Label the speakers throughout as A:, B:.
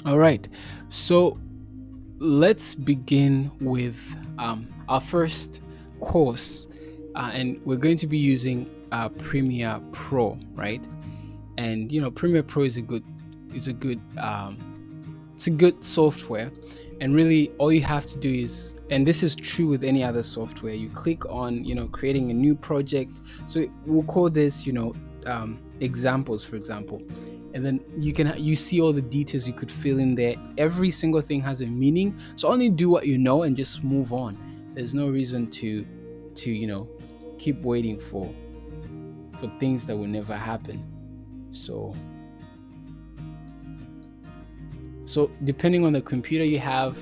A: All right. So let's begin with our first course, and we're going to be using Premiere Pro, right? And Premiere Pro is a good it's a good software, and really all you have to do is, and this is true with any other software, you click on creating a new project. So we'll call this examples, for example, and then you see all the details you could fill in there. Every single thing has a meaning, so only do what you know and just move on. There's no reason to keep waiting for things that will never happen. So depending on the computer you have,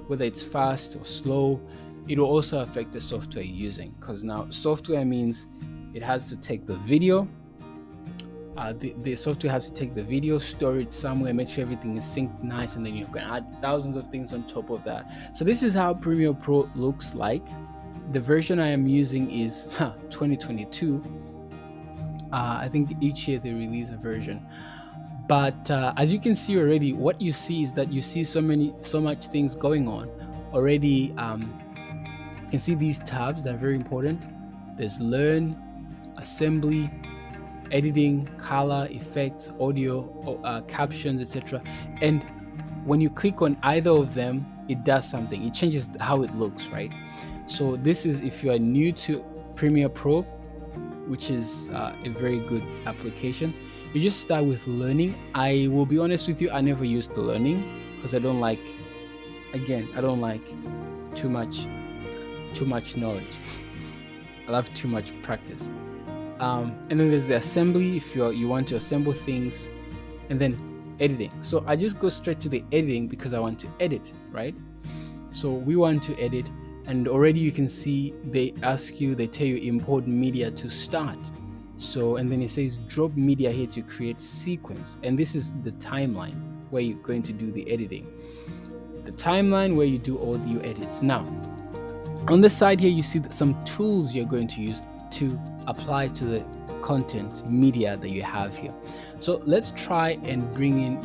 A: whether it's fast or slow, it will also affect the software you're using, because now software means it has to take the video. The software has to take the video, store it somewhere, make sure everything is synced nice, and then you can add thousands of things on top of that. So this is how Premiere Pro looks like. The version I am using is 2022. I think each year they release a version. But as you can see already, what you see is that you see so much things going on already. You can see these tabs that are very important. There's learn, assembly, editing, color, effects, audio, captions, etc. And when you click on either of them, it does something. It changes how it looks, right? So this is if you are new to Premiere Pro, which is a very good application. You just start with learning. I will be honest with you, I never used the learning because I don't like too much knowledge. I love too much practice. And then there's the assembly if you want to assemble things, and then editing. So I just go straight to the editing because I want to edit, right? So we want to edit, and already you can see they tell you import media to start. So, and then it says drop media here to create sequence, and this is the timeline where you're going to do the editing. The timeline where you do all your edits. Now, on the side here, you see some tools you're going to use to apply to the content media that you have here. So let's try and bring in,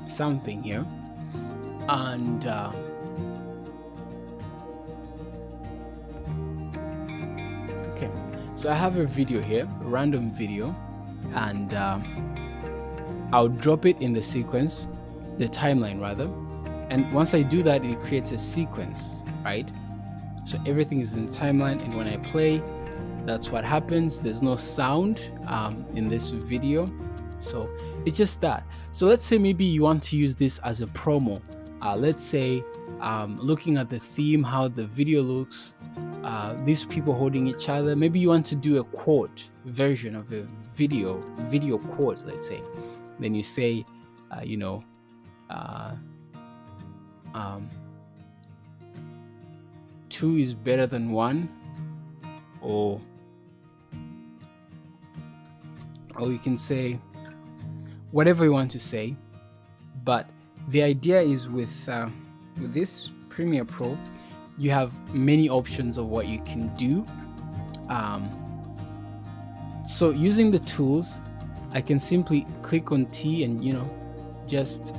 A: something here, and okay. So I have a video here, a random video, and I'll drop it in the sequence, the timeline rather. And once I do that, it creates a sequence, right? So everything is in the timeline, and when I play, that's what happens. There's no sound in this video, so it's just that. So let's say maybe you want to use this as a promo. Let's say looking at the theme, how the video looks, these people holding each other. Maybe you want to do a quote version of a video quote, let's say. Then you say, two is better than one, or you can say whatever you want to say. But the idea is with this Premiere Pro, you have many options of what you can do. So using the tools, I can simply click on T and just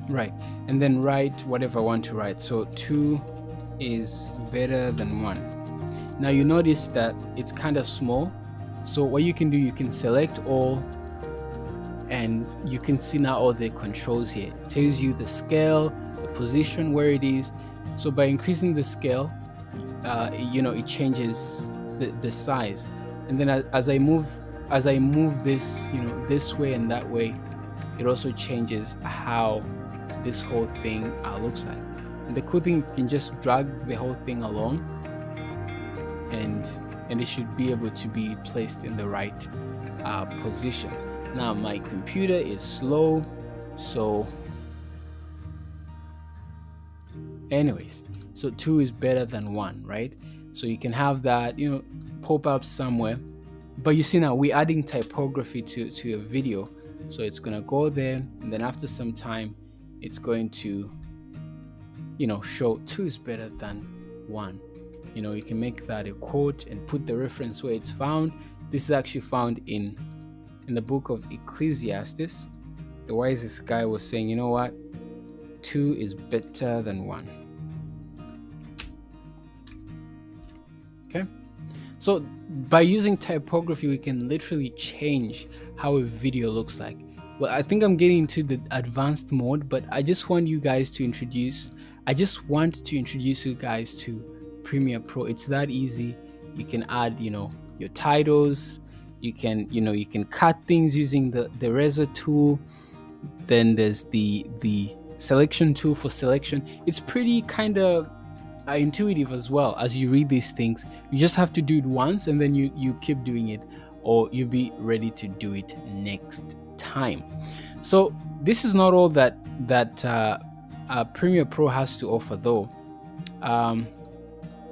A: right, and then write whatever I want to write. So 2 is better than 1. Now you notice that it's kind of small, so what you can do, you can select all, and you can see now all the controls here. It tells you the scale, the position, where it is. So by increasing the scale, it changes the size. And then as I move this, this way and that way, it also changes how this whole thing looks like. And the cool thing, you can just drag the whole thing along, and it should be able to be placed in the right position. Now my computer is slow, so anyways, so 2 is better than 1, right? So you can have that pop up somewhere. But you see now we're adding typography to a video, so it's gonna go there, and then after some time it's going to show 2 is better than 1. You can make that a quote and put the reference where it's found. This is actually found in the book of Ecclesiastes. The wisest guy was saying, you know what, 2 is better than 1. Okay, so by using typography, we can literally change how a video looks like. Well, I think I'm getting into the advanced mode, but I just want to introduce you guys to Premiere Pro. It's that easy. You can add, your titles. You can cut things using the razor tool. Then there's the selection tool for selection. It's pretty kind of intuitive as well. As you read these things, you just have to do it once, and then you keep doing it, or you'll be ready to do it next time. So this is not all that Premiere Pro has to offer, though.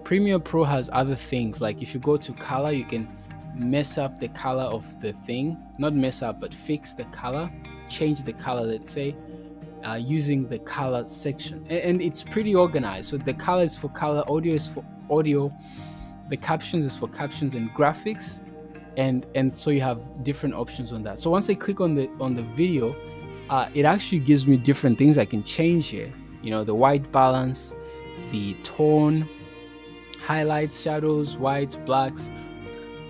A: Premiere Pro has other things, like if you go to color, you can mess up the color of the thing. Not mess up, but fix the color, change the color, let's say, using the color section, and it's pretty organized. So the color is for color, audio is for audio, the captions is for captions, and graphics, and so you have different options on that. So once I click on the video, it actually gives me different things I can change here. The white balance, the tone, highlights, shadows, whites, blacks.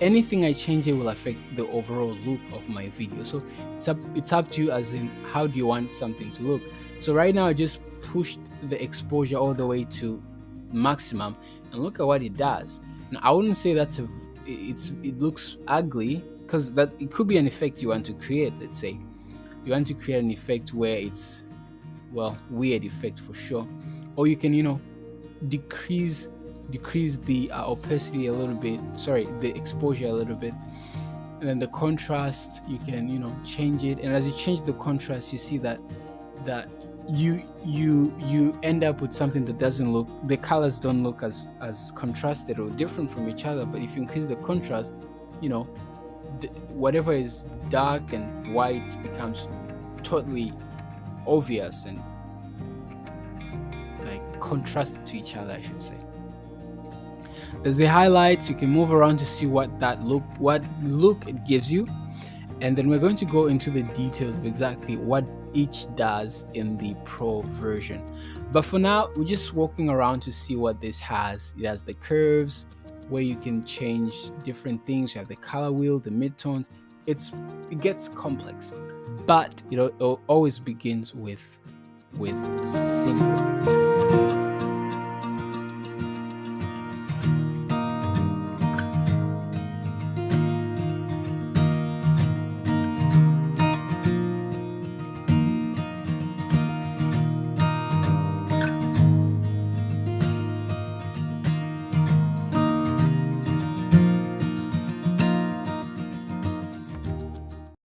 A: Anything I change here will affect the overall look of my video. So it's up to you, as in how do you want something to look. So right now I just pushed the exposure all the way to maximum, and look at what it does. Now I wouldn't say it looks ugly, because that it could be an effect you want to create. Let's say you want to create an effect where it's, well, weird effect for sure, or you can decrease the opacity a little bit, the exposure a little bit, and then the contrast, you can change it. And as you change the contrast, you see that you end up with something that doesn't look, the colors don't look as contrasted or different from each other. But if you increase the contrast, whatever is dark and white becomes totally obvious and like contrasted to each other, I should say. There's the highlights. You can move around to see what look it gives you, and then we're going to go into the details of exactly what each does in the Pro version. But for now, we're just walking around to see what this has. It has the curves where you can change different things. You have the color wheel, the midtones. It gets complex, but it always begins with simple.